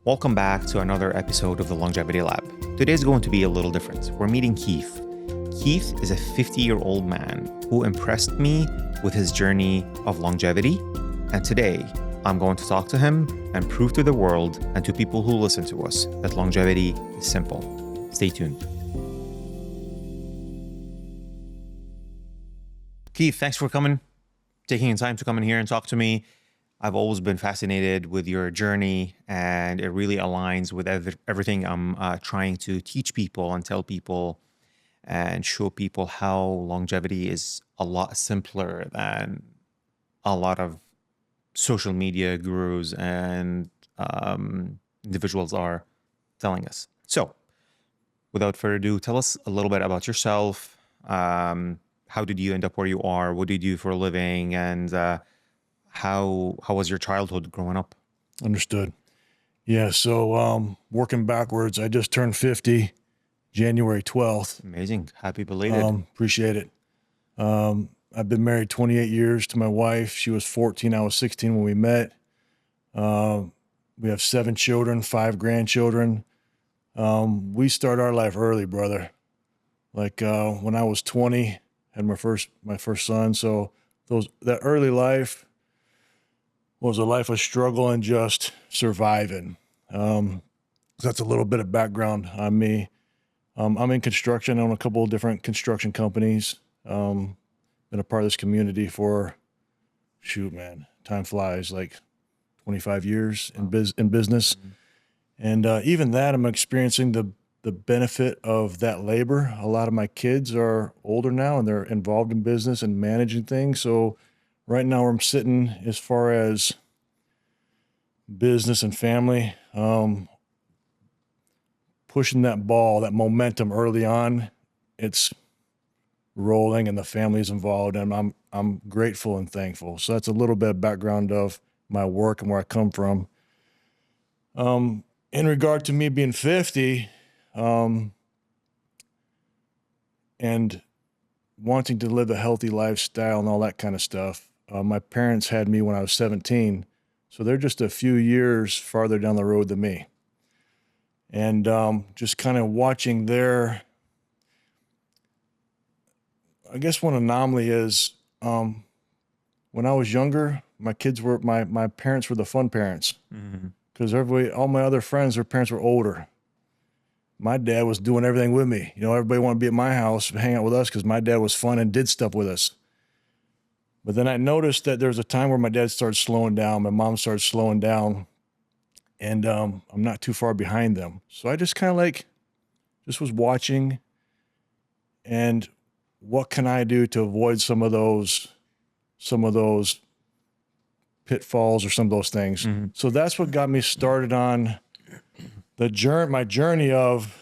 Welcome back to another episode of the Longevity Lab. Today is going to be a little different. We're meeting Keith. Keith is a 50-year-old man who impressed me with his journey of longevity. And today, I'm going to talk to him and prove to the world and to people who listen to us that longevity is simple. Stay tuned. Keith, thanks for taking time to come in here and talk to me. I've always been fascinated with your journey, and it really aligns with everything I'm trying to teach people and tell people and show people how longevity is a lot simpler than a lot of social media gurus and individuals are telling us. So without further ado, tell us a little bit about yourself. How did you end up where you are? What do you do for a living? And how was your childhood growing up? Understood. Yeah, so working backwards, I just turned 50, January 12th. Amazing. Happy belated. Appreciate it. I've been married 28 years to my wife. She was 14, I was 16 when we met. We have 7 children, 5 grandchildren. We start our life early, brother. Like when I was 20, had my first son. So that early life was a life of struggle and just surviving. So that's a little bit of background on me. I'm in construction. I own a couple of different construction companies. Been a part of this community for, time flies, like 25 years in business. Mm-hmm. And even that, I'm experiencing the benefit of that labor. A lot of my kids are older now and they're involved in business and managing things. So right now where I'm sitting as far as business and family, pushing that ball, that momentum early on, it's rolling and the family's involved, and I'm grateful and thankful. So that's a little bit of background of my work and where I come from. In regard to me being 50, and wanting to live a healthy lifestyle and all that kind of stuff, my parents had me when I was 17, so they're just a few years farther down the road than me. And just kind of watching their, I guess one anomaly is when I was younger, my parents were the fun parents, because all my other friends, their parents were older. My dad was doing everything with me. Everybody wanted to be at my house, hang out with us, because my dad was fun and did stuff with us. But then I noticed that there was a time where my dad started slowing down, my mom started slowing down, and I'm not too far behind them. So I just kind of just was watching, and what can I do to avoid some of those pitfalls or some of those things. Mm-hmm. So that's what got me started on my journey of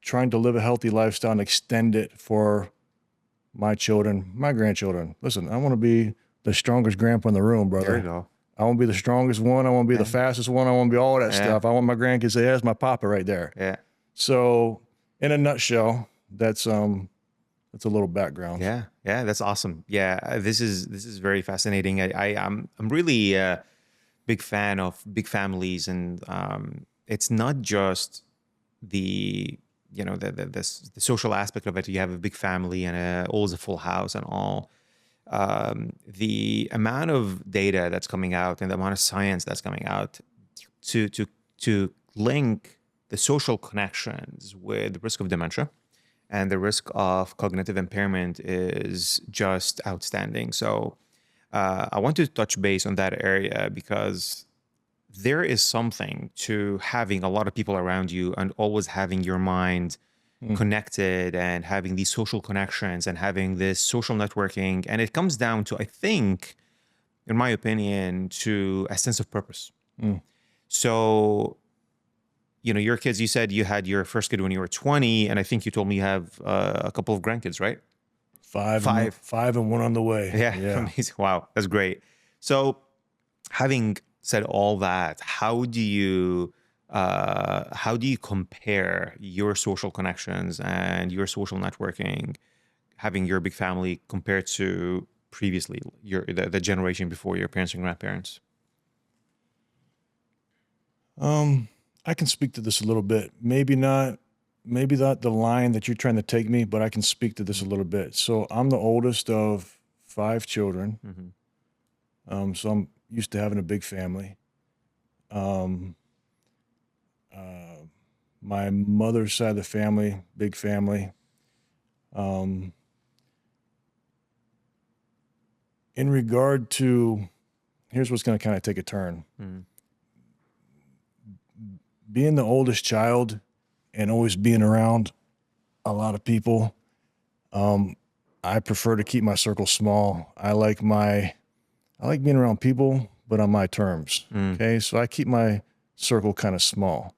trying to live a healthy lifestyle and extend it for my children, my grandchildren. Listen, I want to be the strongest grandpa in the room, brother. There you go. I want to be the strongest one. I want to be the fastest one. I want to be all that stuff. I want my grandkids to say, that's my papa right there. Yeah. So in a nutshell, that's a little background. Yeah. That's awesome. Yeah. This is very fascinating. I'm really a big fan of big families, and it's not just the social aspect of it. You have a big family and always a full house and all. The amount of data that's coming out and the amount of science that's coming out to link the social connections with the risk of dementia and the risk of cognitive impairment is just outstanding. So I want to touch base on that area, because there is something to having a lot of people around you and always having your mind connected and having these social connections and having this social networking. And it comes down to, I think, in my opinion, to a sense of purpose. So, your kids, you said you had your first kid when you were 20, and I think you told me you have a couple of grandkids, right? Five and one on the way. Yeah. Amazing. Wow. That's great. So having said all that, how do you compare your social connections and your social networking, having your big family, compared to previously the generation before your parents and grandparents? I can speak to this a little bit. Maybe not the line that you're trying to take me, but I can speak to this a little bit. So I'm the oldest of 5 children. So I'm used to having a big family. Um, my mother's side of the family, big family. Um, in regard to, here's what's going to kind of take a turn. Being the oldest child and always being around a lot of people, I prefer to keep my circle small. I like being around people, but on my terms. Okay. So I keep my circle kind of small.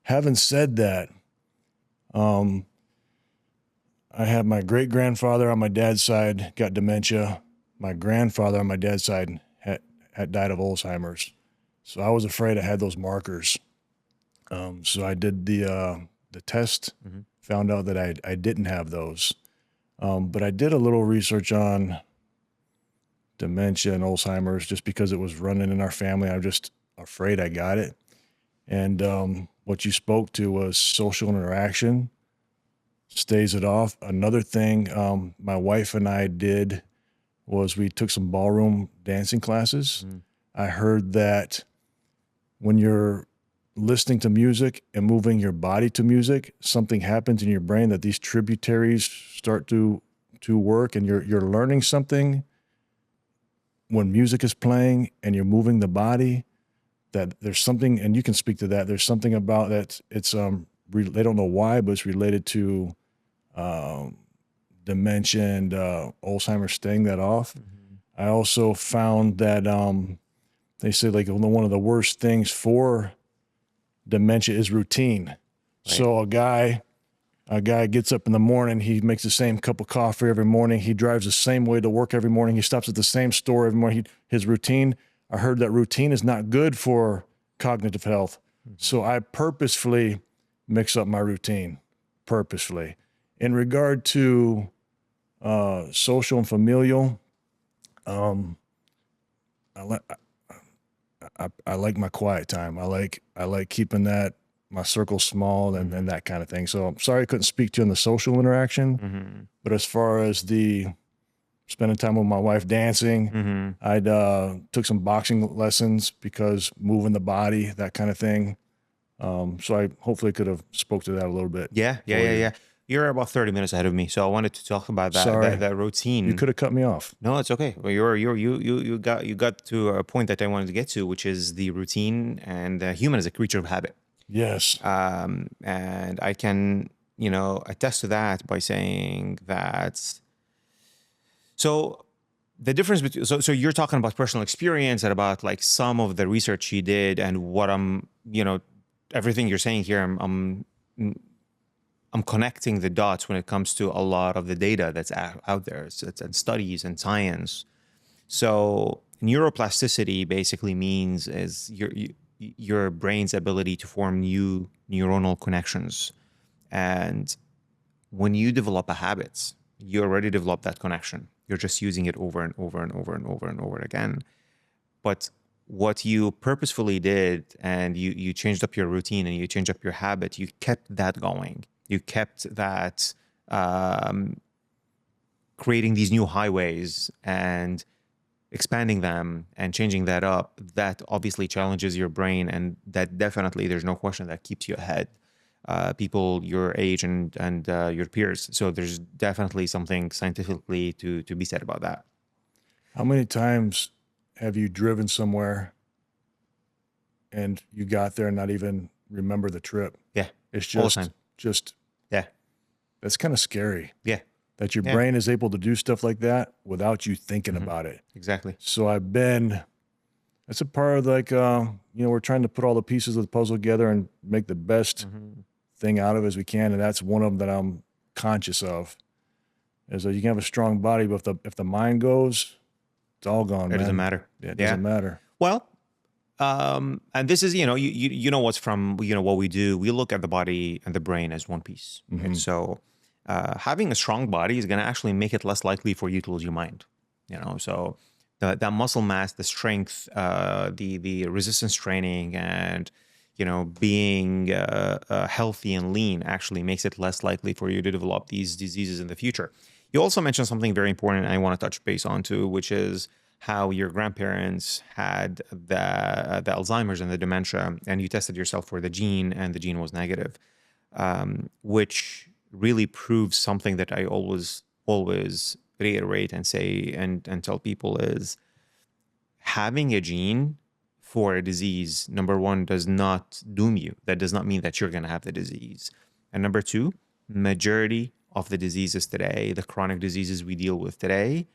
Having said that, I had my great grandfather on my dad's side got dementia. My grandfather on my dad's side had died of Alzheimer's. So I was afraid I had those markers. So I did the test, found out that I didn't have those. But I did a little research on dementia and Alzheimer's just because it was running in our family. I'm just afraid I got it. And what you spoke to was social interaction, stays it off. Another thing my wife and I did was we took some ballroom dancing classes. I heard that when you're listening to music and moving your body to music, something happens in your brain that these tributaries start to work, and you're learning something when music is playing and you're moving the body, that there's something, and you can speak to that. There's something about that. It's they don't know why, but it's related to dementia and Alzheimer's, staying that off. I also found that they say like one of the worst things for dementia is routine. Right. So a guy gets up in the morning, he makes the same cup of coffee every morning, he drives the same way to work every morning, he stops at the same store every morning. His routine, I heard that routine is not good for cognitive health. So I purposefully mix up my routine, purposefully. In regard to social and familial, I like my quiet time. I like keeping my circle small and that kind of thing. So I'm sorry I couldn't speak to you in the social interaction, but as far as the spending time with my wife dancing, I'd took some boxing lessons because moving the body, that kind of thing. So I hopefully could have spoke to that a little bit. Yeah. You're about 30 minutes ahead of me, so I wanted to talk about that routine. You could have cut me off. No, it's okay. Well, you got to a point that I wanted to get to, which is the routine, and human is a creature of habit. Yes. And I can, attest to that by saying that. So the difference between, so you're talking about personal experience and about like some of the research you did, and what everything you're saying here, I'm connecting the dots when it comes to a lot of the data that's out there, and studies and science. So neuroplasticity basically means is your brain's ability to form new neuronal connections. And when you develop a habit, you already developed that connection. You're just using it over and over and over and over and over again. But what you purposefully did, and you changed up your routine and you changed up your habit, you kept that going. You kept that creating these new highways and expanding them and changing that up. That obviously challenges your brain, and that definitely, there's no question, that keeps you ahead. People your age and your peers. So there's definitely something scientifically to be said about that. How many times have you driven somewhere and you got there and not even remember the trip? Yeah. It's all the time. Yeah. That's kind of scary. Yeah. That your brain is able to do stuff like that without you thinking about it. Exactly. So that's a part of like, we're trying to put all the pieces of the puzzle together and make the best thing out of it as we can. And that's one of them that I'm conscious of, is that you can have a strong body, but if the mind goes, it's all gone. It doesn't matter. Yeah, it doesn't matter. Well, and this is, you know what's from, what we do. We look at the body and the brain as one piece. And so having a strong body is going to actually make it less likely for you to lose your mind. So that muscle mass, the strength, the resistance training, and being healthy and lean actually makes it less likely for you to develop these diseases in the future. You also mentioned something very important I want to touch base on too, which is how your grandparents had the Alzheimer's and the dementia, and you tested yourself for the gene, and the gene was negative, which really proves something that I always reiterate and say and tell people is having a gene for a disease, number one, does not doom you. That does not mean that you're going to have the disease. And number two, majority of the diseases today, the chronic diseases we deal with today,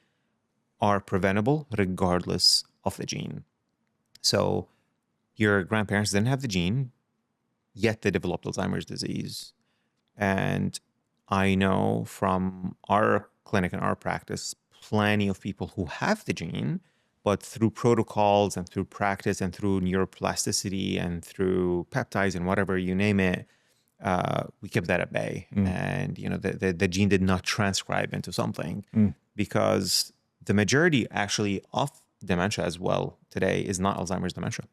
are preventable regardless of the gene. So your grandparents didn't have the gene, yet they developed Alzheimer's disease. And I know from our clinic and our practice, plenty of people who have the gene, but through protocols and through practice and through neuroplasticity and through peptides and whatever you name it, we kept that at bay. And the gene did not transcribe into something because the majority actually of dementia as well today is not Alzheimer's dementia.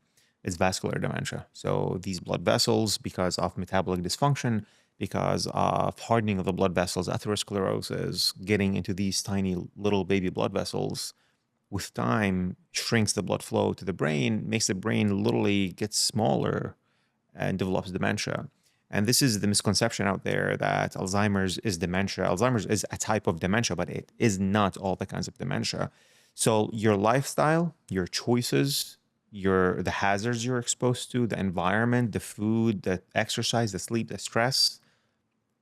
It's vascular dementia. So these blood vessels, because of metabolic dysfunction, because of hardening of the blood vessels, atherosclerosis, getting into these tiny little baby blood vessels, with time shrinks the blood flow to the brain, makes the brain literally get smaller and develops dementia. And this is the misconception out there that Alzheimer's is dementia. Alzheimer's is a type of dementia, but it is not all the kinds of dementia. So your lifestyle, your choices, the hazards you're exposed to, the environment, the food, the exercise, the sleep, the stress,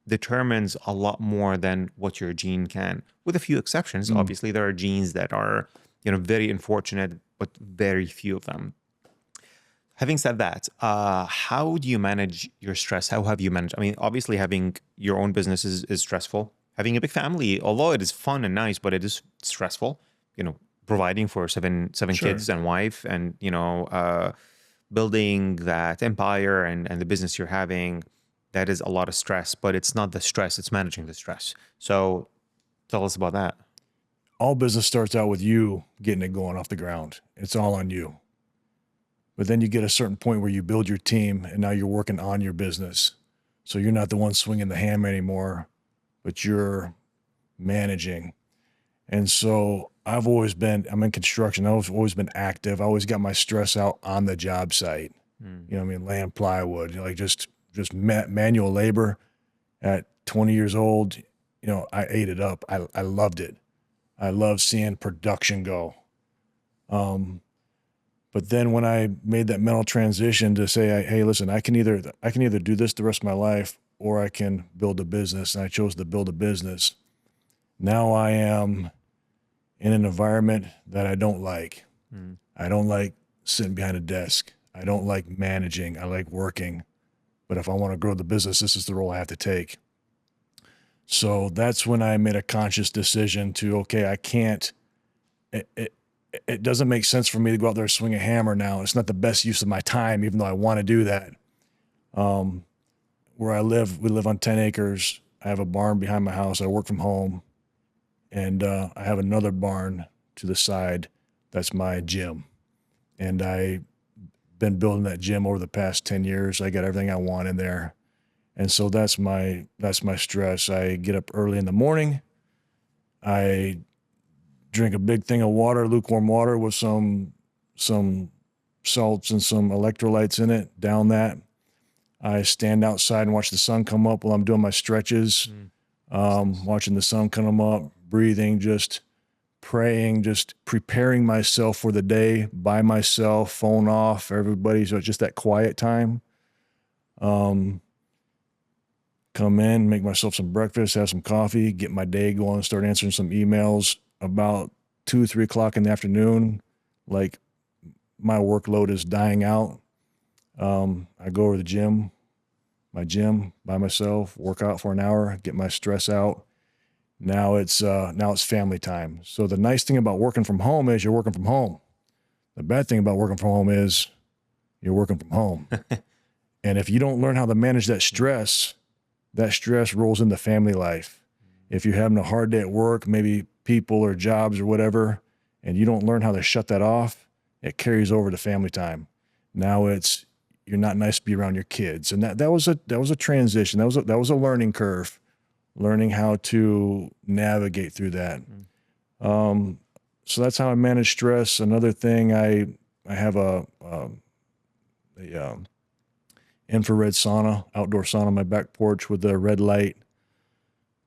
determines a lot more than what your gene can, with a few exceptions. Obviously, there are genes that are, very unfortunate, but very few of them. Having said that, how do you manage your stress? How have you managed? I mean, obviously, having your own business is stressful. Having a big family, although it is fun and nice, but it is stressful. Providing for seven Sure. kids and wife, and building that empire and the business you're having. That is a lot of stress, but it's not the stress, it's managing the stress. So tell us about that. All business starts out with you getting it going off the ground. It's all on you. But then you get a certain point where you build your team and now you're working on your business. So you're not the one swinging the hammer anymore, but you're managing. And so I'm in construction. I've always been active. I always got my stress out on the job site. Laying plywood, just manual labor. At 20 years old, I ate it up. I loved it. I loved seeing production go. But then when I made that mental transition to say, hey, listen, I can either do this the rest of my life, or I can build a business. And I chose to build a business. Now I am in an environment that I don't like. I don't like sitting behind a desk. I don't like managing. I like working. But if I want to grow the business, this is the role I have to take. So that's when I made a conscious decision to, okay, I can't, it doesn't make sense for me to go out there and swing a hammer now. It's not the best use of my time, even though I want to do that. Where I live, we live on 10 acres. I have a barn behind my house. I work from home. And I have another barn to the side. That's my gym. And I've been building that gym over the past 10 years. I got everything I want in there. And so that's my stress. I get up early in the morning. I drink a big thing of water, lukewarm water with some salts and some electrolytes in it, down that. I stand outside and watch the sun come up while I'm doing my stretches, watching the sun come up, breathing, just praying, just preparing myself for the day by myself, phone off, everybody. So it's just that quiet time. Come in, make myself some breakfast, have some coffee, get my day going, start answering some emails. About 2, 3 o'clock in the afternoon, like my workload is dying out. I go over to the gym, my gym by myself, work out for an hour, get my stress out. Now it's family time. So the nice thing about working from home is you're working from home. The bad thing about working from home is you're working from home. And if you don't learn how to manage that stress rolls into family life. If you're having a hard day at work, maybe people or jobs or whatever, and you don't learn how to shut that off, it carries over to family time. Now it's you're not nice to be around your kids. And that was a transition. That was a learning curve, learning how to navigate through that. So that's how I manage stress. Another thing, I have a infrared sauna, outdoor sauna on my back porch with the red light.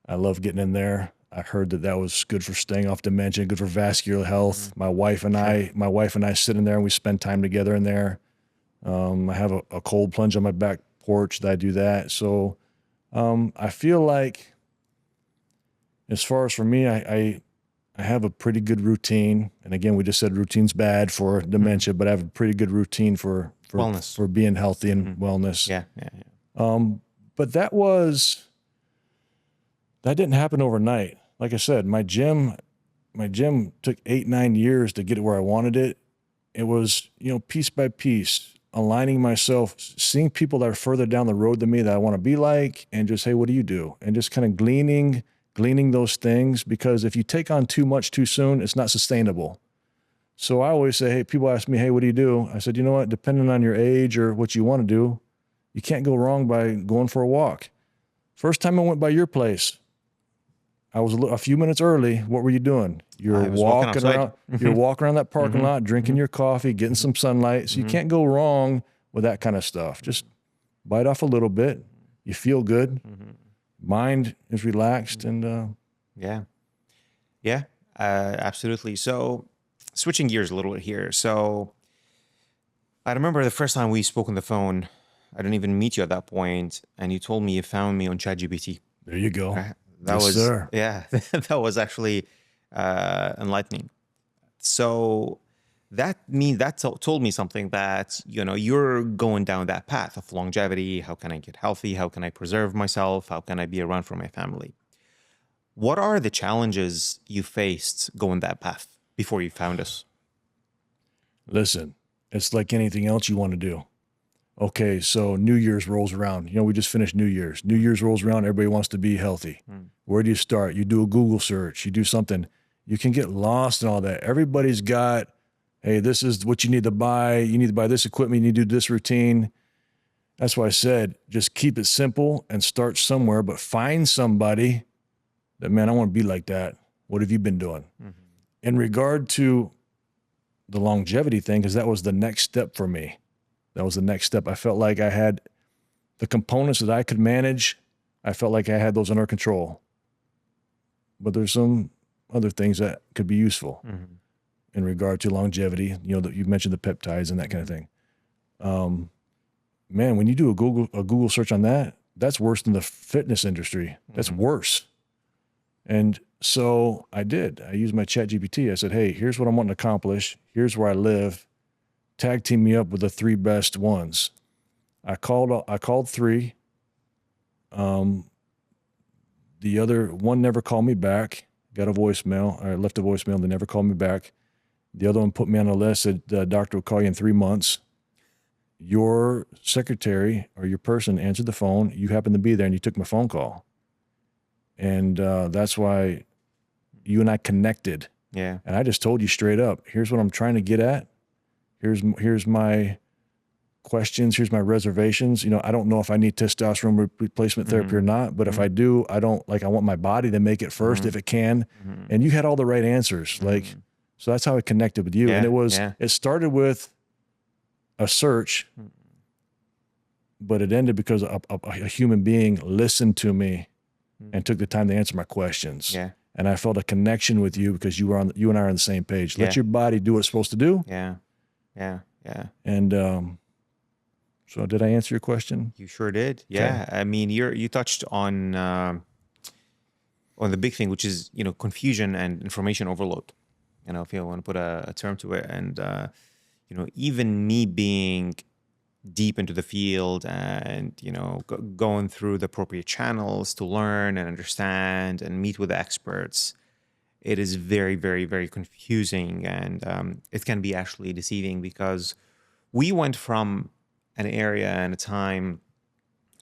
I love getting in there. I heard that was good for staying off dementia, good for vascular health. My wife and I sit in there and we spend time together in there. I have a cold plunge on my back porch that I do that. So I feel like, as far as for me, I have a pretty good routine. And again, we just said routine's bad for dementia, but I have a pretty good routine for Wellness. for being healthy and wellness. Yeah. But that didn't happen overnight. Like I said, my gym took 8-9 years to get it where I wanted it. It was, piece by piece, aligning myself, seeing people that are further down the road than me that I want to be like, and just, hey, what do you do? And just kind of gleaning those things, because if you take on too much too soon, it's not sustainable. So I always say, hey, people ask me, hey, what do you do? I said, you know what, depending on your age or what you want to do, you can't go wrong by going for a walk. First time I went by your place, I was a few minutes early. What were you doing? You're walking around. You're walking around that parking lot, drinking your coffee, getting some sunlight. So you can't go wrong with that kind of stuff. Just bite off a little bit. You feel good. Mind is relaxed, and absolutely. So, switching gears a little bit here. So, I remember the first time we spoke on the phone. I didn't even meet you at that point, and you told me you found me on ChatGPT. There you go. Sir. That was actually enlightening. So that told me something, that you're going down that path of longevity. How can I get healthy? How can I preserve myself? How can I be around for my family? What are the challenges you faced going that path before you found us? Listen, it's like anything else you want to do. Okay, so New Year's rolls around. We just finished New Year's. New Year's rolls around, everybody wants to be healthy. Where do you start? You do a Google search, you do something. You can get lost in all that. Everybody's got, hey, this is what you need to buy. You need to buy this equipment. You need to do this routine. That's why I said, just keep it simple and start somewhere, but find somebody that, man, I want to be like that. What have you been doing? In regard to the longevity thing, because that was the next step for me. That was the next step. I felt like I had the components that I could manage. I felt like I had those under control. But there's some other things that could be useful in regard to longevity. That you mentioned the peptides and that kind of thing. Man, when you do a Google search on that, that's worse than the fitness industry. That's worse. And so I did. I used my ChatGPT. I said, hey, here's what I'm wanting to accomplish. Here's where I live. Tag team me up with the 3 best ones. I called 3. The other one never called me back. Got a voicemail. I left a voicemail. They never called me back. The other one put me on a list. Said the doctor will call you in 3 months. Your secretary or your person answered the phone. You happened to be there and you took my phone call. And that's why you and I connected. Yeah. And I just told you straight up, here's what I'm trying to get at. Here's my questions. Here's my reservations. I don't know if I need testosterone replacement therapy or not, but if I do, I want my body to make it first if it can. And you had all the right answers. So that's how I connected with you. Yeah, And it started with a search, but it ended because a human being listened to me and took the time to answer my questions. Yeah. And I felt a connection with you because you and I are on the same page. Let your body do what it's supposed to do. Yeah. And so did I answer your question? You sure did. Yeah. Okay. I mean, you touched on the big thing, which is, confusion and information overload. If you want to put a term to it. And, even me being deep into the field and, going through the appropriate channels to learn and understand and meet with the experts, it is very, very, very confusing, and it can be actually deceiving, because we went from an area and a time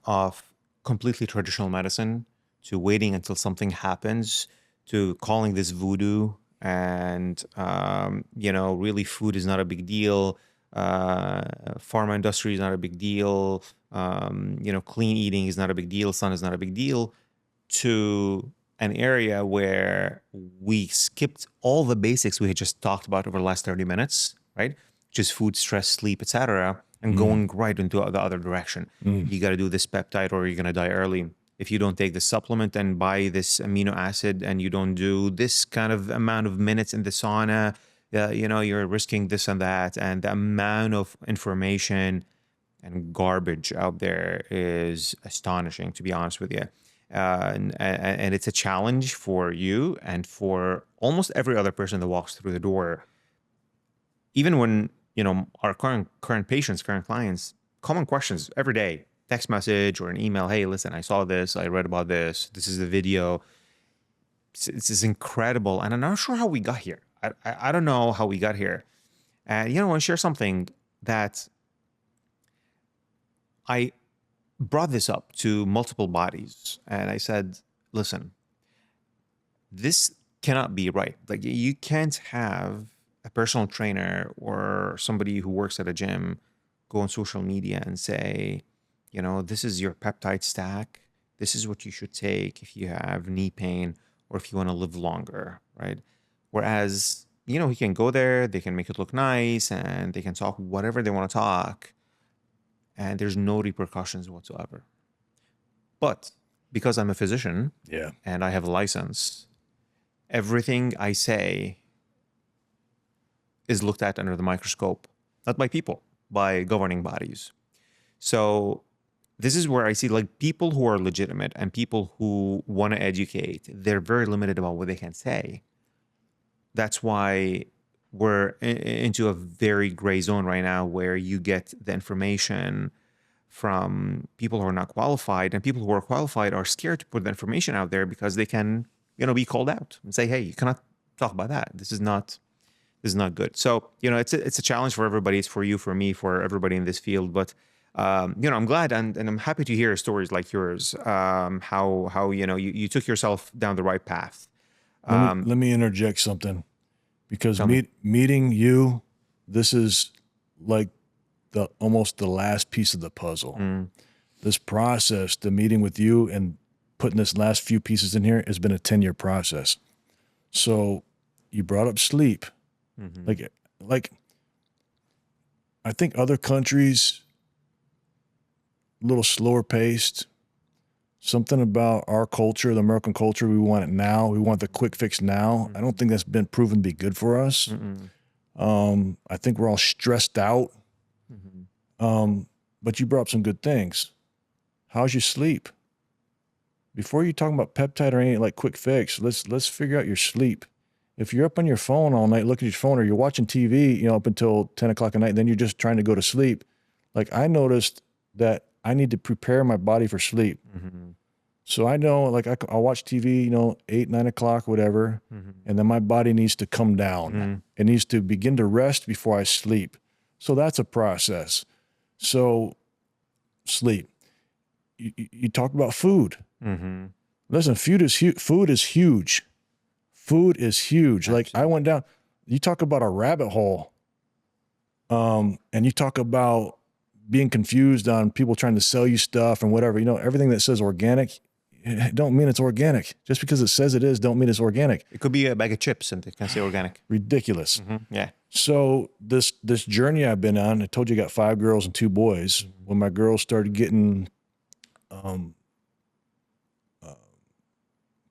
of completely traditional medicine to waiting until something happens to calling this voodoo, and really food is not a big deal. uh, pharma industry is not a big deal. Clean eating is not a big deal. Sun is not a big deal. To an area where we skipped all the basics we had just talked about over the last 30 minutes, right? Just food, stress, sleep, etc., and going right into the other direction. You got to do this peptide or you're going to die early. If you don't take the supplement and buy this amino acid and you don't do this kind of amount of minutes in the sauna, you're risking this and that. And the amount of information and garbage out there is astonishing, to be honest with you. And it's a challenge for you and for almost every other person that walks through the door. Even when, our current patients, current clients, common questions every day, text message or an email, hey, listen, I saw this, I read about this is the video. It's incredible. And I'm not sure how we got here. I don't know how we got here. And, I want to share something that I brought this up to multiple bodies. And I said, listen, this cannot be right. Like, you can't have a personal trainer or somebody who works at a gym go on social media and say, this is your peptide stack. This is what you should take if you have knee pain or if you want to live longer, right? Whereas, he can go there, they can make it look nice, and they can talk whatever they want to talk, and there's no repercussions whatsoever. But because I'm a physician, and I have a license, everything I say is looked at under the microscope, not by people, by governing bodies. So this is where I see, like, people who are legitimate and people who want to educate, they're very limited about what they can say. That's why we're into a very gray zone right now, where you get the information from people who are not qualified, and people who are qualified are scared to put the information out there because they can, be called out and say, hey, you cannot talk about that. This is not good. So, it's a challenge for everybody. It's for you, for me, for everybody in this field. But, I'm glad and I'm happy to hear stories like yours. How you took yourself down the right path. Let me interject something, because Tell me. meeting you, this is like almost the last piece of the puzzle. This process, the meeting with you and putting this last few pieces in here, has been a 10-year process. So you brought up sleep. Like I think other countries, a little slower paced. Something about our culture, the American culture, we want it now. We want the quick fix now. I don't think that's been proven to be good for us. I think we're all stressed out. But you brought up some good things. How's your sleep? Before you talking about peptide or any like quick fix, let's figure out your sleep. If you're up on your phone all night, looking at your phone, or you're watching TV, up until 10 o'clock at night, then you're just trying to go to sleep. Like, I noticed that I need to prepare my body for sleep. So I know, like, I'll watch TV, 8, 9 o'clock, whatever, and then my body needs to come down. It needs to begin to rest before I sleep. So that's a process. So sleep. You talk about food. Listen, food is huge. Food is huge. Food is huge. Absolutely. Like, I went down, you talk about a rabbit hole, and you talk about being confused on people trying to sell you stuff and whatever. Everything that says organic, it don't mean it's organic. Just because it says it is, don't mean it's organic. It could be a bag of chips and it can say organic. Ridiculous. Yeah. So this journey I've been on, I told you I got 5 girls and 2 boys. When my girls started getting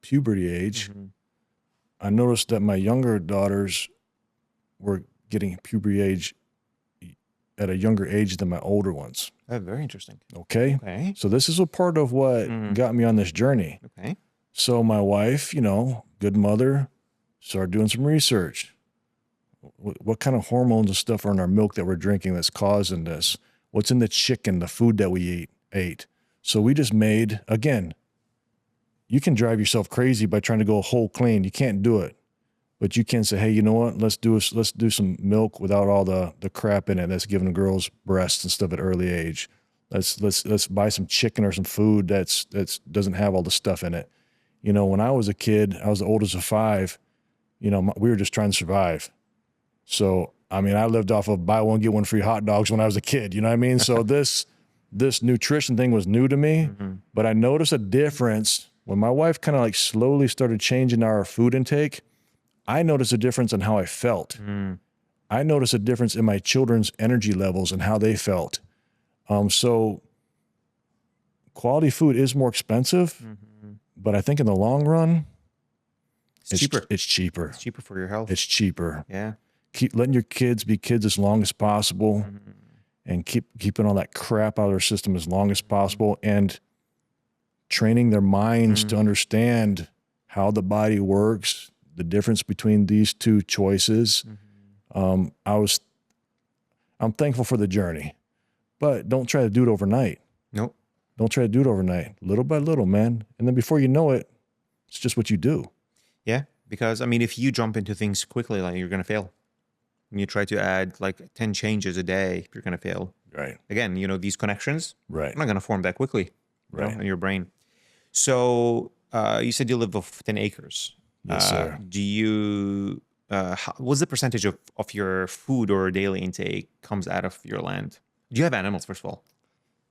puberty age, I noticed that my younger daughters were getting puberty age at a younger age than my older ones. Very interesting. Okay. So this is a part of what got me on this journey. Okay. So my wife, good mother, started doing some research. What kind of hormones and stuff are in our milk that we're drinking that's causing this? What's in the chicken, the food that we ate? So we just made, again, you can drive yourself crazy by trying to go whole clean. You can't do it. But you can say, hey, you know what? Let's do some milk without all the crap in it that's giving girls breasts and stuff at early age. Let's buy some chicken or some food that's doesn't have all the stuff in it. When I was a kid, I was the oldest of 5. We were just trying to survive. So I mean, I lived off of buy one, get one free hot dogs when I was a kid. You know what I mean? So this nutrition thing was new to me, but I noticed a difference when my wife kind of like slowly started changing our food intake. I noticed a difference in how I felt. I noticed a difference in my children's energy levels and how they felt. So quality food is more expensive, but I think in the long run, It's cheaper. It's cheaper. It's cheaper for your health. It's cheaper. Yeah. Keep letting your kids be kids as long as possible, and keeping all that crap out of their system as long as possible, and training their minds to understand how the body works, the difference between these two choices. I'm thankful for the journey, but don't try to do it overnight. Nope. Don't try to do it overnight. Little by little, man. And then before you know it, it's just what you do. Yeah. Because I mean, if you jump into things quickly, like you're going to fail. When you try to add like 10 changes a day, you're going to fail. Right. Again, you know, these connections Right. are not going to form that quickly, Right. in your brain. So you said you live off 10 acres. Yes, sir. Do you, what's the percentage of your food or daily intake comes out of your land? Do you have animals, first of all?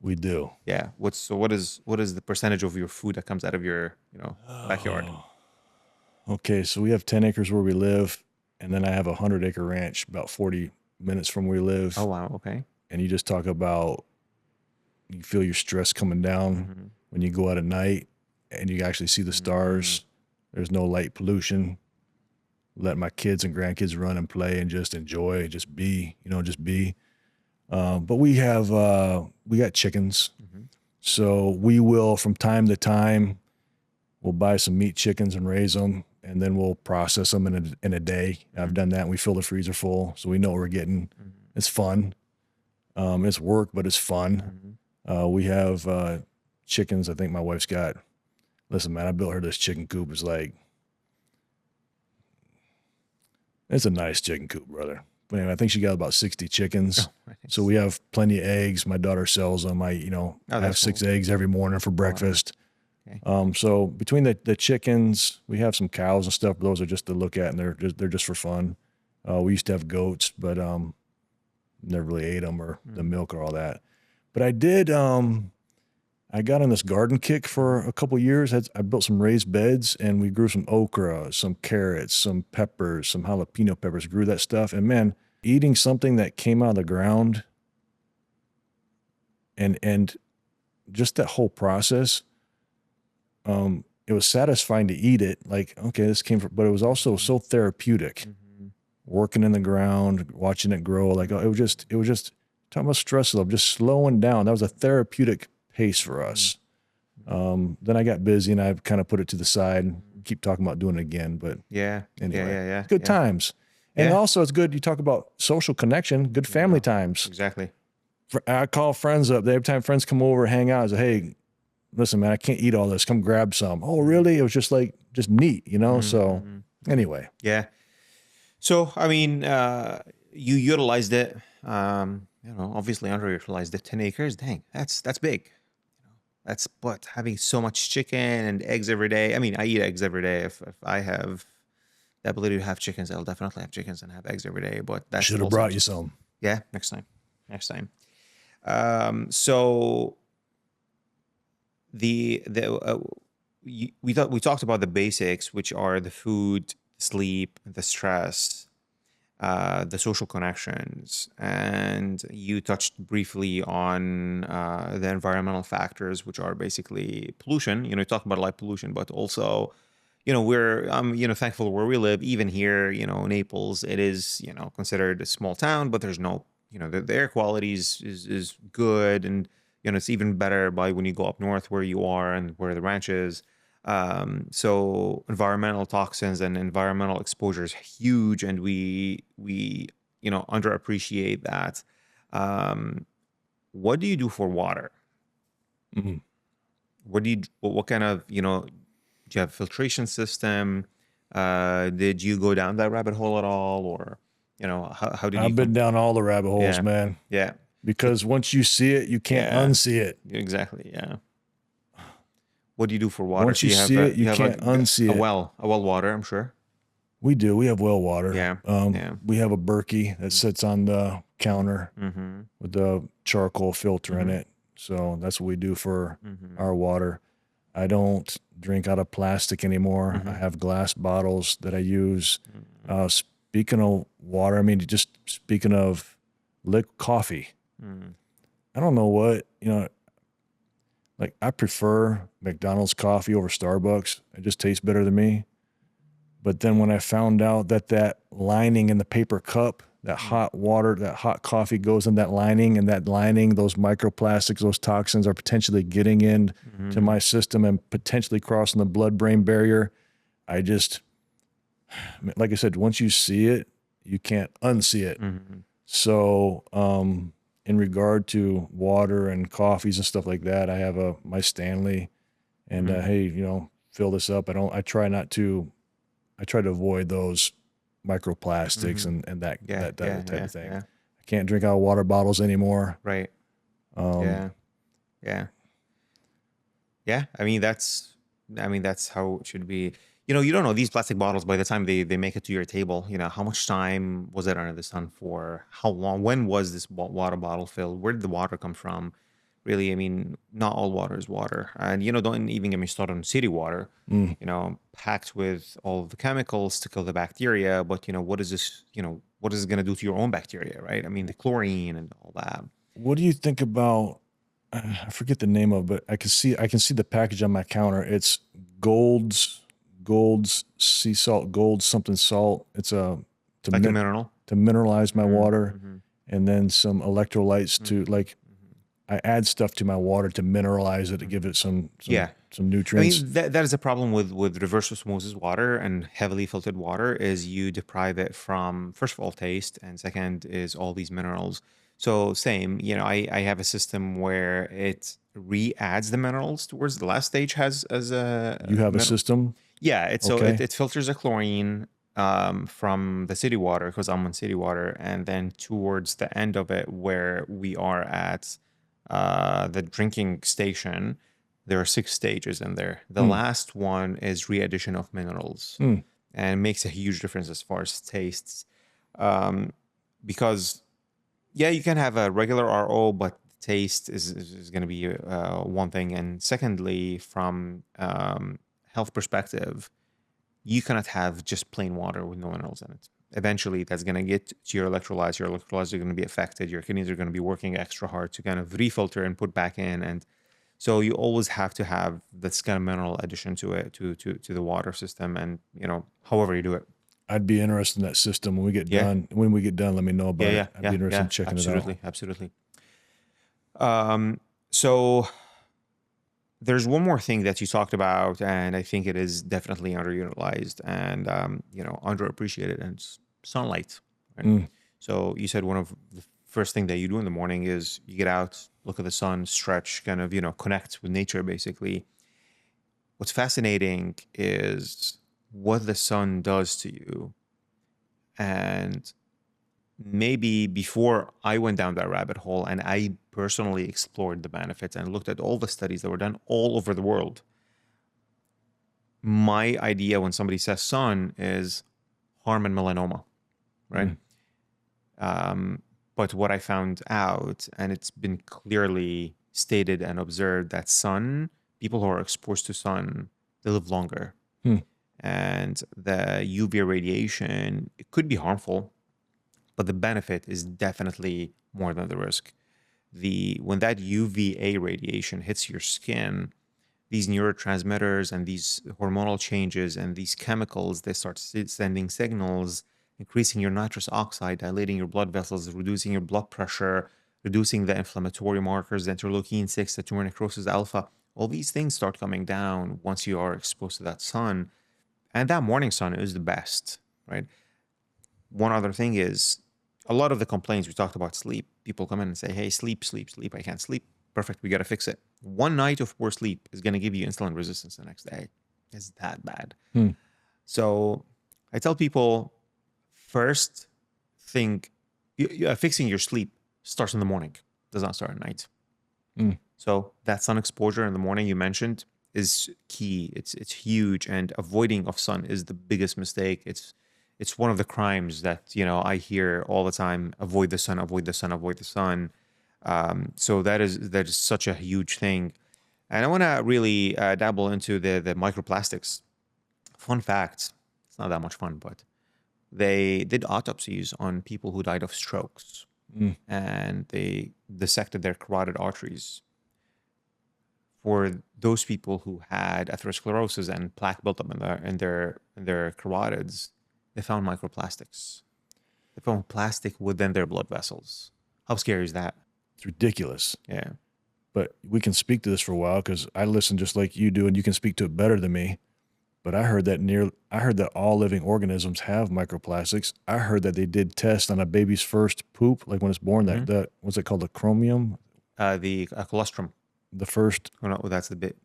We do. Yeah. What is the percentage of your food that comes out of your, backyard? Okay, so we have 10 acres where we live, and then I have a 100-acre ranch about 40 minutes from where we live. Oh, wow. Okay. And you just talk about, you feel your stress coming down when you go out at night and you actually see the stars. There's no light pollution. Let my kids and grandkids run and play and just enjoy, just be. But we got chickens. So we will, from time to time, we'll buy some meat chickens and raise them, and then we'll process them in a day. I've done that, and we fill the freezer full, so we know what we're getting. It's fun. It's work, but it's fun. We have chickens. I think my wife's got, listen, man, I built her this chicken coop. It's a nice chicken coop, brother. But anyway, I think she got about 60 chickens. Oh, nice. So we have plenty of eggs. My daughter sells them. I have 6 eggs every morning for breakfast. Okay. So between the chickens, we have some cows and stuff. But those are just to look at, and they're just for fun. We used to have goats, but never really ate them or the milk or all that. But I did. I got on this garden kick for a couple years. I built some raised beds, and we grew some okra, some carrots, some peppers, some jalapeno peppers. Grew that stuff, and man, eating something that came out of the ground, and just that whole process. It was satisfying to eat it. Like, okay, this came from, but it was also so therapeutic. Working in the ground, watching it grow. Like, it was just talking about stress level, just slowing down. That was a therapeutic pace for us. Then I got busy and I kind of put it to the side and keep talking about doing it again. But Yeah. anyway, Yeah. good times. And Yeah. also it's good. You talk about social connection, good family times. Exactly. I call friends up. Every time friends come over, hang out, I say, hey, listen, man, I can't eat all this. Come grab some. Oh, really? It was just neat, So anyway. Yeah. So, I mean, you utilized it, obviously underutilized it. 10 acres. Dang, that's big. But having so much chicken and eggs every day. I mean, I eat eggs every day. If I have the ability to have chickens, I'll definitely have chickens and have eggs every day. But that's Should have brought you some. Yeah, next time. So we talked about the basics, which are the food, sleep, the stress, the social connections, and you touched briefly on the environmental factors, which are basically pollution. You talk about light pollution, but also, we're thankful where we live. Even here, Naples, it is considered a small town, but there's no the air quality is good, and it's even better by when you go up north where you are and where the ranch is. So environmental toxins and environmental exposure is huge, and we underappreciate that. What do you do for water? What kind of do you have a filtration system? Did you go down that rabbit hole at all, or how did you? I've been down all the rabbit holes, man. Yeah. Because once you see it, you can't unsee it. Exactly. Yeah. What do you do for water? Once you see it, you can't unsee it. A well water, I'm sure. We do. We have well water. Yeah. Yeah. We have a Berkey that sits on the counter Mm-hmm. with the charcoal filter in Mm-hmm. it. So that's what we do for Mm-hmm. our water. I don't drink out of plastic anymore. I Mm-hmm. have glass bottles that I use. Mm-hmm. Speaking of water, I mean, just speaking of coffee, Mm-hmm. I don't know what, like I prefer McDonald's coffee over Starbucks. It just tastes better than me. But then when I found out that that lining in the paper cup, that hot water, that hot coffee goes in that lining, and that lining, those microplastics, those toxins are potentially getting in to Mm-hmm. my system and potentially crossing the blood-brain barrier. I just, like I said, once you see it, you can't unsee it. Mm-hmm. So, in regard to water and coffees and stuff like that, I have my Stanley, and Mm-hmm. hey, fill this up. I try to avoid those microplastics Mm-hmm. and that Yeah. that Yeah. that type Yeah. of thing. Yeah. I can't drink out of water bottles anymore. Right. Um, Yeah. Yeah. Yeah. I mean, that's how it should be. You don't know these plastic bottles by the time they make it to your table. How much time was it under the sun for? How long? When was this water bottle filled? Where did the water come from? Really, I mean, not all water is water. And, don't even get me started on city water, mm. packed with all of the chemicals to kill the bacteria. But, what is this, what is it going to do to your own bacteria, right? I mean, the chlorine and all that. What do you think about? I forget the name of, it, but I can see the package on my counter. It's Gold's sea salt, Gold something salt. It's to Like a min, mineral. to mineralize my Mm-hmm. water, Mm-hmm. and then some electrolytes to Mm-hmm. like I add stuff to my water to mineralize it to give it some some Yeah. some I nutrients. mean, that is a problem with reverse osmosis water and heavily filtered water is you deprive it from, first of all, taste, and second is all these minerals. So same, I have a system where it re-adds the minerals towards the last stage has as You a have a mineral. system, Yeah, it okay? it filters the chlorine from the city water because I'm on city water, and then towards the end of it, where we are at the drinking station, there are 6 stages in there. The Mm, last one is re-addition of minerals, mm, and it makes a huge difference as far as tastes. Um, because yeah, you can have a regular RO, but taste is going to be one thing, and secondly, from health perspective, you cannot have just plain water with no minerals in it. Eventually, that's going to get to your electrolytes. Your electrolytes are going to be affected. Your kidneys are going to be working extra hard to kind of refilter and put back in. And so you always have to have this kind of mineral addition to it, to the water system, and however you do it. I'd be interested in that system when we get Yeah, done. When we get done, let me know yeah, about yeah, it. I'd be yeah, interested yeah. in checking it out. Absolutely, absolutely. So there's one more thing that you talked about, and I think it is definitely underutilized and underappreciated, and it's sunlight. Right. Mm, So you said one of the first thing that you do in the morning is you get out, look at the sun, stretch, kind of connect with nature. Basically, what's fascinating is what the sun does to you, and maybe before I went down that rabbit hole and I personally explored the benefits and looked at all the studies that were done all over the world, my idea when somebody says sun is harm and melanoma, right? mm, Um, but what I found out, and it's been clearly stated and observed, that sun, people who are exposed to sun, they live longer. mm, And the UV radiation, it could be harmful, but the benefit is definitely more than the risk. When that UVA radiation hits your skin, these neurotransmitters and these hormonal changes and these chemicals, they start sending signals, increasing your nitrous oxide, dilating your blood vessels, reducing your blood pressure, reducing the inflammatory markers, the interleukin 6, the tumor necrosis alpha. All these things start coming down once you are exposed to that sun. And that morning sun is the best, right? One other thing is a lot of the complaints we talked about sleep. People come in and say, hey, sleep, sleep, sleep. I can't sleep. Perfect. We got to fix it. One night of poor sleep is going to give you insulin resistance the next day. It's that bad. mm, So I tell people first thing, fixing your sleep starts in the morning, does not start at night. mm. So that sun exposure in the morning you mentioned is key. It's huge, and avoiding of sun is the biggest mistake. It's one of the crimes that, I hear all the time: avoid the sun, avoid the sun, avoid the sun. So that is such a huge thing. And I want to really dabble into the microplastics. Fun fact: it's not that much fun, but they did autopsies on people who died of strokes, Mm. and they dissected their carotid arteries. For those people who had atherosclerosis and plaque built up in their carotids, they found microplastics. They found plastic within their blood vessels. How scary is that? It's ridiculous. Yeah. But we can speak to this for a while because I listen just like you do, and you can speak to it better than me. But I heard that all living organisms have microplastics. I heard that they did tests on a baby's first poop, like when it's born. Mhm. That what's it called, the chromium, The colostrum. the first. Oh no, that's the bit.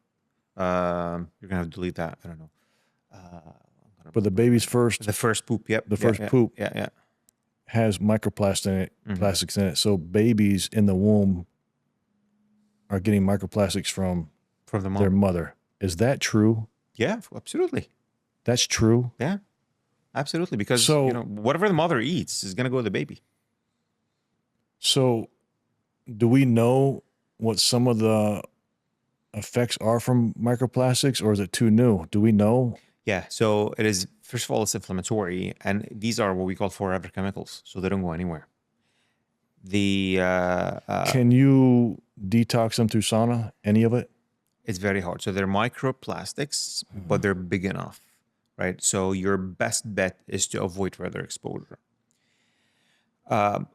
You're gonna have to delete that. I don't know. But the baby's first, The first poop. Yep. the Yeah, first yeah, poop Yeah. Yeah. has microplastics in it, Mhm. plastics in it. So babies in the womb are getting microplastics from From the their mom. mother. Is that true? Yeah. Absolutely. That's true. Yeah. Absolutely. Because So, whatever the mother eats is gonna go to the baby. so do we know what some of the effects are from microplastics, or is it too new? Do we know? Yeah. So it is. First of all, it's inflammatory, and these are what we call forever chemicals, so they don't go anywhere. The Can you detox them through sauna? Any of it? It's very hard. So they're microplastics, but they're big enough, right? So your best bet is to avoid further exposure.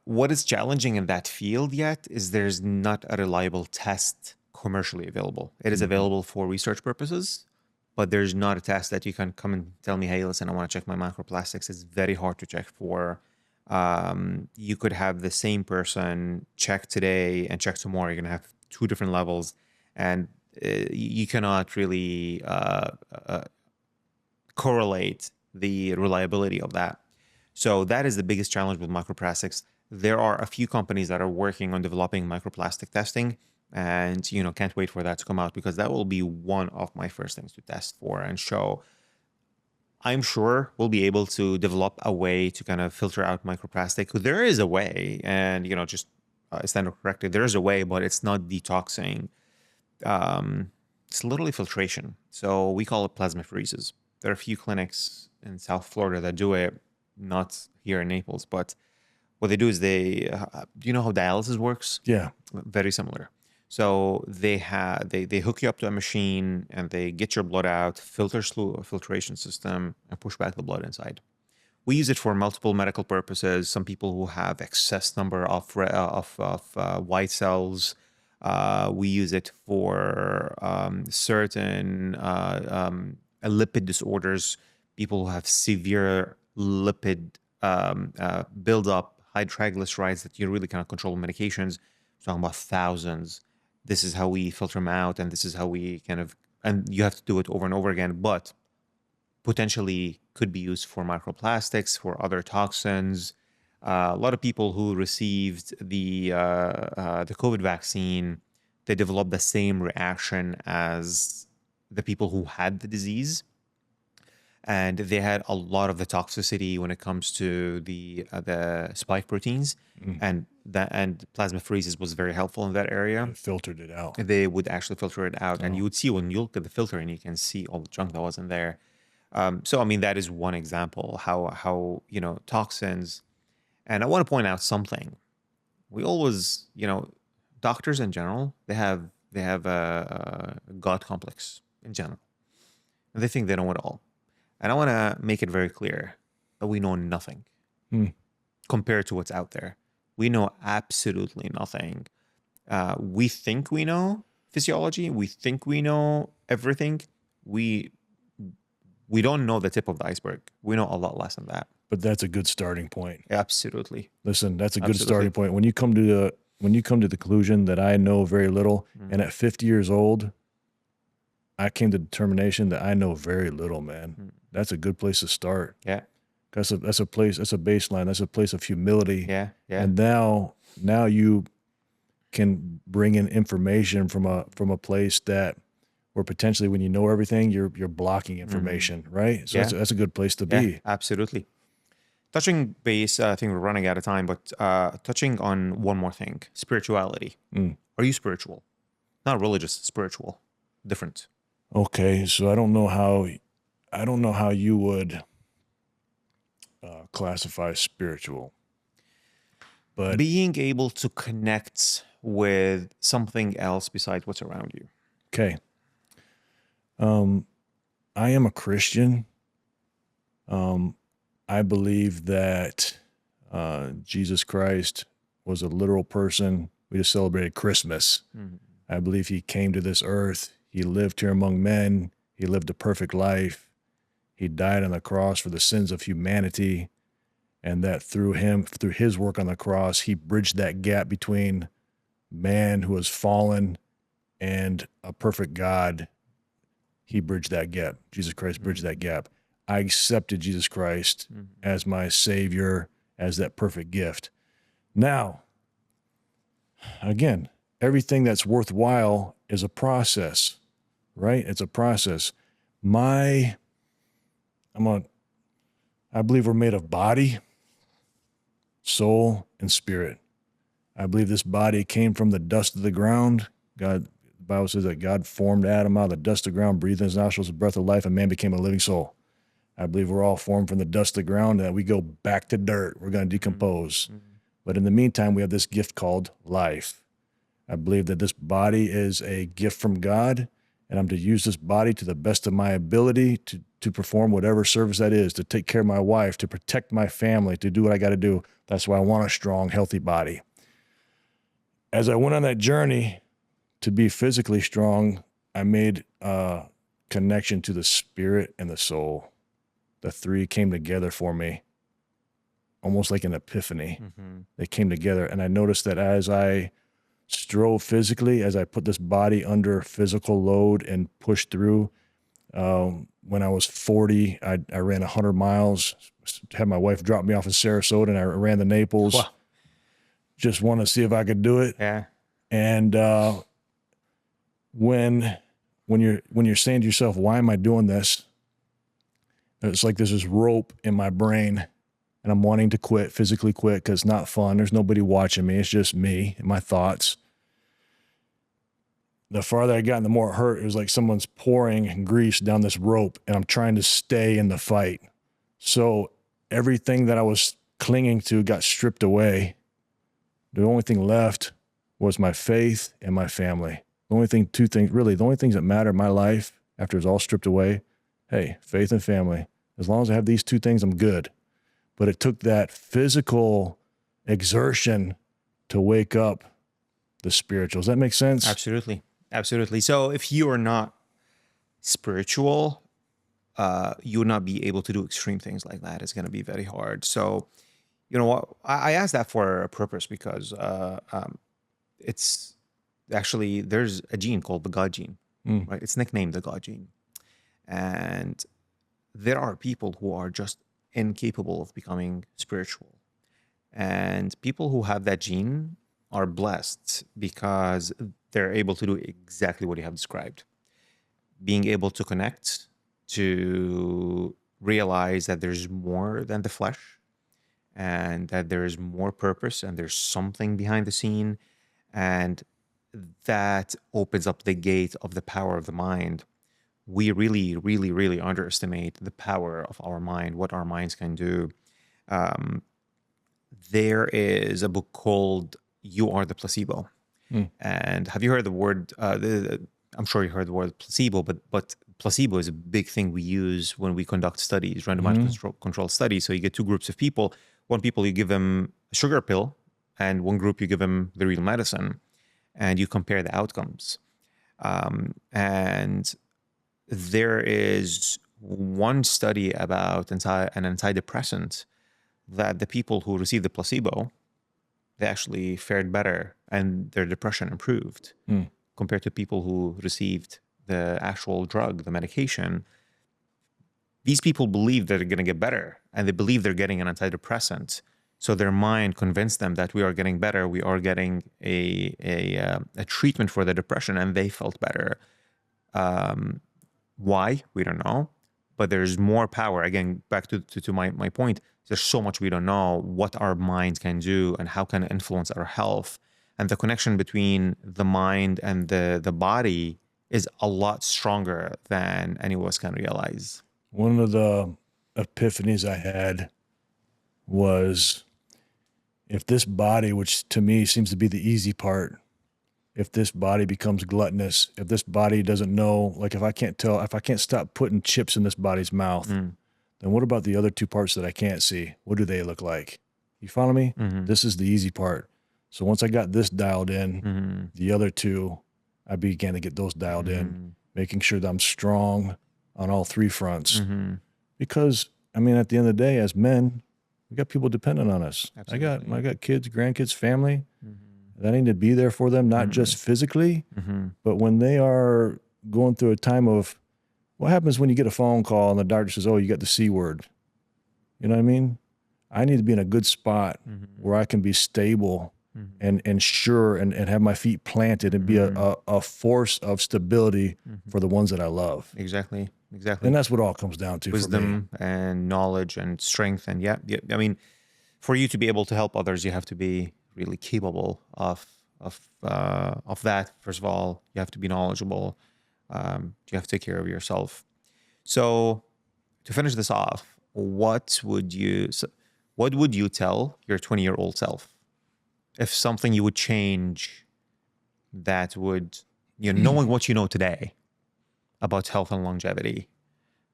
What is challenging in that field yet is there's not a reliable test commercially available. It is available for research purposes, but there's not a test that you can come and tell me, hey, listen, I want to check my microplastics. It's very hard to check for. You could have the same person check today and check tomorrow. You're going to have two different levels, and you cannot really correlate the reliability of that. So that is the biggest challenge with microplastics. There are a few companies that are working on developing microplastic testing, and can't wait for that to come out, because that will be one of my first things to test for and show. I'm sure we'll be able to develop a way to kind of filter out microplastic. There is a way, and just stand corrected. There is a way, but it's not detoxing. It's literally filtration. So we call it plasmapheresis. There are a few clinics in South Florida that do it, not here in Naples, but what they do is do you know how dialysis works? Yeah. Very similar. So they hook you up to a machine, and they get your blood out, filter through a filtration system, and push back the blood inside. We use it for multiple medical purposes. Some people who have excess number of white cells. We use it for certain lipid disorders. People who have severe lipid buildup, high triglycerides that you really cannot control with medications. We're talking about thousands. This is how we filter them out, and this is how we and you have to do it over and over again, but potentially could be used for microplastics, for other toxins. A lot of people who received the COVID vaccine, they developed the same reaction as the people who had the disease, and they had a lot of the toxicity when it comes to the spike proteins, and plasmapheresis was very helpful in that area. It filtered it out. They would actually filter it out, and you would see when you look at the filter, and you can see all the junk that wasn't there. So I mean, that is one example how toxins. And I want to point out something. We always, doctors in general, they have a God complex in general, and they think they know it all. And I want to make it very clear that we know nothing compared to what's out there. We know absolutely nothing. We think we know physiology. We think we know everything. We don't know the tip of the iceberg. We know a lot less than that. But that's a good starting point. Absolutely. Listen, that's a good Absolutely. starting point. When you come to the conclusion that I know very little, and at 50 years old, I came to the determination that I know very little, man. That's a good place to start. Yeah. That's a place. That's a baseline. That's a place of humility. Yeah. Yeah. And now you can bring in information from a place that where potentially when you know everything, you're blocking information, right? So Yeah. that's a good place to Yeah, be. absolutely. touching base, I think we're running out of time, but touching on one more thing, spirituality. Are you spiritual? Not religious, spiritual. Different. Okay, so I don't know how you would classify spiritual, but Being able to connect with something else besides what's around you. okay. I am a Christian. I believe that Jesus Christ was a literal person. We just celebrated Christmas. I believe he came to this earth. He lived here among men. He lived a perfect life. He died on the cross for the sins of humanity. And that through his work on the cross, he bridged that gap between man who was fallen and a perfect God. He bridged that gap. Jesus Christ bridged that gap. I accepted Jesus Christ as my Savior, as that perfect gift. Now, again, everything that's worthwhile is a process, right? It's a process. I believe we're made of body, soul, and spirit. I believe this body came from the dust of the ground. The Bible says that God formed Adam out of the dust of the ground, breathed in his nostrils the breath of life, and man became a living soul. I believe we're all formed from the dust of the ground, and that we go back to dirt. We're going to decompose. But in the meantime, we have this gift called life. I believe that this body is a gift from God, and I'm to use this body to the best of my ability to perform whatever service that is, to take care of my wife, to protect my family, to do what I got to do. That's why I want a strong, healthy body. As I went on that journey to be physically strong, I made a connection to the spirit and the soul. The three came together for me, almost like an epiphany. They came together, and I noticed that as I strove physically, as I put this body under physical load and pushed through, when I was 40, I ran 100 miles, had my wife drop me off in Sarasota, and I ran to Naples. Wow. Just want to see if I could do it. Yeah. And when you're saying to yourself, why am I doing this? It's like there's this rope in my brain, and I'm wanting to quit, physically quit, because it's not fun. There's nobody watching me. It's just me and my thoughts. The farther I got, the more it hurt. It was like someone's pouring grease down this rope, and I'm trying to stay in the fight. So everything that I was clinging to got stripped away. The only thing left was my faith and my family. The only things that matter in my life after it's all stripped away, hey, faith and family. As long as I have these two things, I'm good. But it took that physical exertion to wake up the spiritual. Does that make sense? Absolutely. Absolutely. So if you are not spiritual, you would not be able to do extreme things like that. It's going to be very hard. So, you know what? I asked that for a purpose because it's actually, there's a gene called the God gene, right? It's nicknamed the God gene. And there are people who are just incapable of becoming spiritual. And people who have that gene are blessed because they're able to do exactly what you have described. Being able to connect, to realize that there's more than the flesh, and that there's more purpose, and there's something behind the scene, and that opens up the gate of the power of the mind. We really, really, really underestimate the power of our mind, what our minds can do. There is a book called You Are the Placebo. And have you heard the word, I'm sure you heard the word placebo, but placebo is a big thing we use when we conduct studies, randomized control studies. So you get two groups of people. One people, you give them a sugar pill, and one group, you give them the real medicine, and you compare the outcomes. And there is one study about an antidepressant that the people who received the placebo, they actually fared better and their depression improved compared to people who received the actual drug, the medication. These people believe that they're going to get better, and they believe they're getting an antidepressant. So their mind convinced them that we are getting better. We are getting a treatment for the depression, and they felt better. Why? We don't know. but there's more power. Again, back to my point, there's so much we don't know what our minds can do and how can it influence our health. And the connection between the mind and the body is a lot stronger than any of us can realize. One of the epiphanies I had was, if this body, which to me seems to be the easy part, if this body becomes gluttonous, if this body doesn't know, like if I can't stop putting chips in this body's mouth, then what about the other two parts that I can't see? What do they look like? You follow me? This is the easy part. So once I got this dialed in, the other two, I began to get those dialed in, making sure that I'm strong on all three fronts. Because, I mean, at the end of the day, as men, we got people dependent on us. Absolutely. I got kids, grandkids, family. I need to be there for them, not just physically, but when they are going through a time of, what happens when you get a phone call and the doctor says, oh, you got the C word? You know what I mean? I need to be in a good spot where I can be stable and sure and have my feet planted and be a force of stability for the ones that I love. Exactly. And that's what all comes down to. Wisdom and knowledge and strength. And yeah, I mean, for you to be able to help others, you have to be really capable of that. First of all, you have to be knowledgeable. You have to take care of yourself. So to finish this off, what would you tell your 20-year-old self? If something you would change that would, knowing what you know today about health and longevity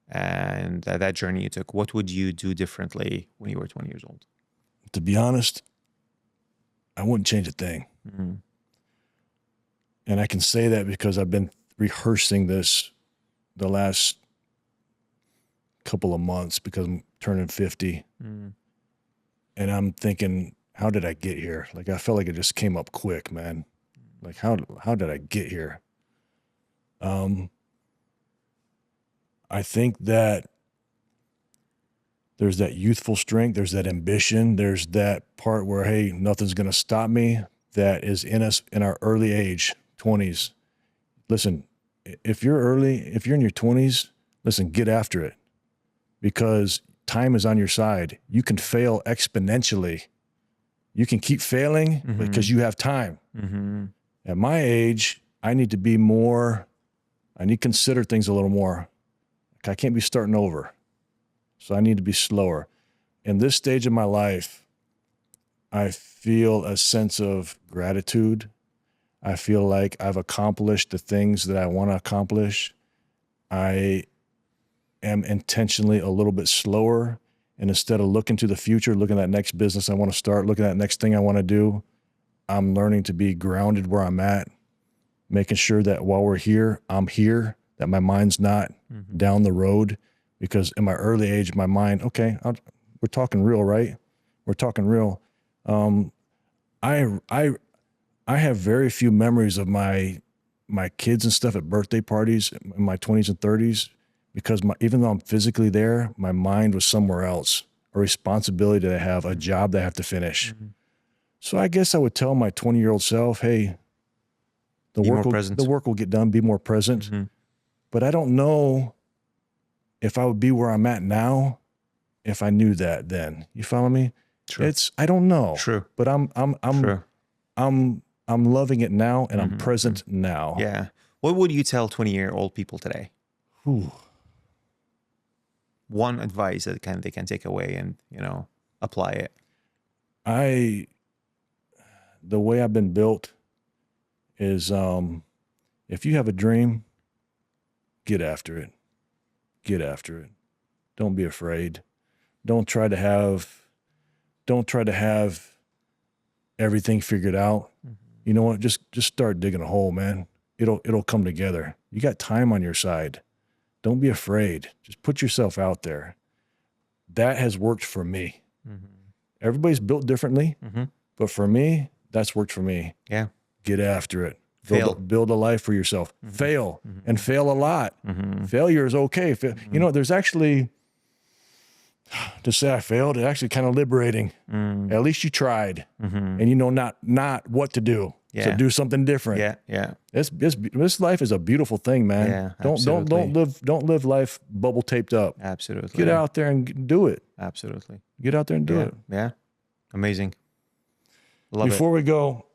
and that journey you took, what would you do differently when you were 20 years old? To be honest, I wouldn't change a thing. And I can say that because I've been rehearsing this the last couple of months because I'm turning 50. And I'm thinking, how did I get here? Like, I felt like it just came up quick, man. Like, how did I get here? I think that there's that youthful strength, there's that ambition, there's that part where, hey, nothing's going to stop me, that is in us in our early age, 20s. Listen, if you're in your 20s, listen, get after it, because time is on your side. You can fail exponentially. You can keep failing because you have time. At my age, I need to consider things a little more. I can't be starting over. So I need to be slower. In this stage of my life, I feel a sense of gratitude. I feel like I've accomplished the things that I want to accomplish. I am intentionally a little bit slower. And instead of looking to the future, looking at that next business I want to start, looking at that next thing I want to do, I'm learning to be grounded where I'm at, making sure that while we're here, I'm here, that my mind's not down the road. Because in my early age, my mind, okay, we're talking real, right? We're talking real. I have very few memories of my kids and stuff at birthday parties in my 20s and 30s, because even though I'm physically there, my mind was somewhere else. A responsibility that I have, a job that I have to finish. So I guess I would tell my 20-year-old self, hey, the work will get done, be more present. But I don't know if I would be where I'm at now if I knew that then. You follow me? True. I don't know. True. But I'm loving it now, and I'm present now. Yeah. What would you tell 20-year-old people today? One advice that they can take away and, apply it. The way I've been built is, if you have a dream, get after it. Get after it. Don't be afraid. Don't try to have everything figured out. You know what? Just start digging a hole, man. It'll come together. You got time on your side. Don't be afraid. Just put yourself out there. That has worked for me. Everybody's built differently, but for me, that's worked for me. Yeah. Get after it. Build a life for yourself. Fail, and fail a lot. Failure is okay. There's actually, to say I failed, it's actually kind of liberating. At least you tried, and you know not what to do. So do something different. Yeah. Yeah. This life is a beautiful thing, man. Yeah, Don't live life bubble taped up. Absolutely. Get out there and do it. Absolutely. Get out there and do it. Yeah. Amazing. Love Before we go,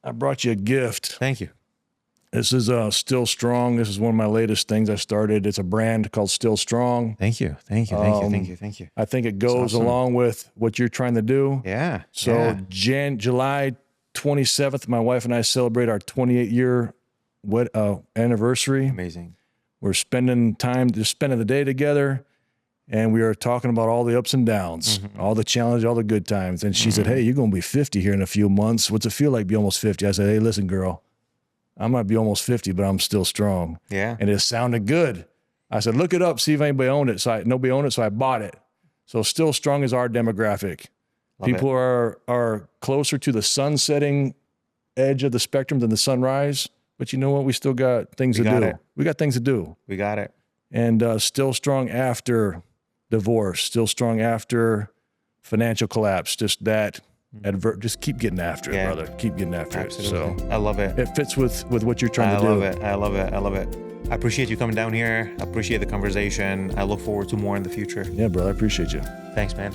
I brought you a gift. Thank you. This is Still Strong. This is one of my latest things I started. It's a brand called Still Strong. Thank you. Thank you. I think it goes along with what you're trying to do. Yeah. So July 27th, my wife and I celebrate our 28-year anniversary. Amazing. We're spending the day together, and we are talking about all the ups and downs, all the challenges, all the good times. And she said, hey, you're going to be 50 here in a few months. What's it feel like to be almost 50? I said, hey, listen, girl, I might be almost 50, but I'm still strong. Yeah. And it sounded good. I said, look it up, see if anybody owned it. Nobody owned it, so I bought it. So Still Strong is our demographic. People are closer to the sun setting edge of the spectrum than the sunrise. But you know what? We still got things to do. We got things to do. We got it. And still strong after divorce, still strong after financial collapse. Just that just keep getting after it, brother. Keep getting after it. So I love it. It fits with what you're trying to do. I love it. I appreciate you coming down here. I appreciate the conversation. I look forward to more in the future. Yeah, brother. I appreciate you. Thanks, man.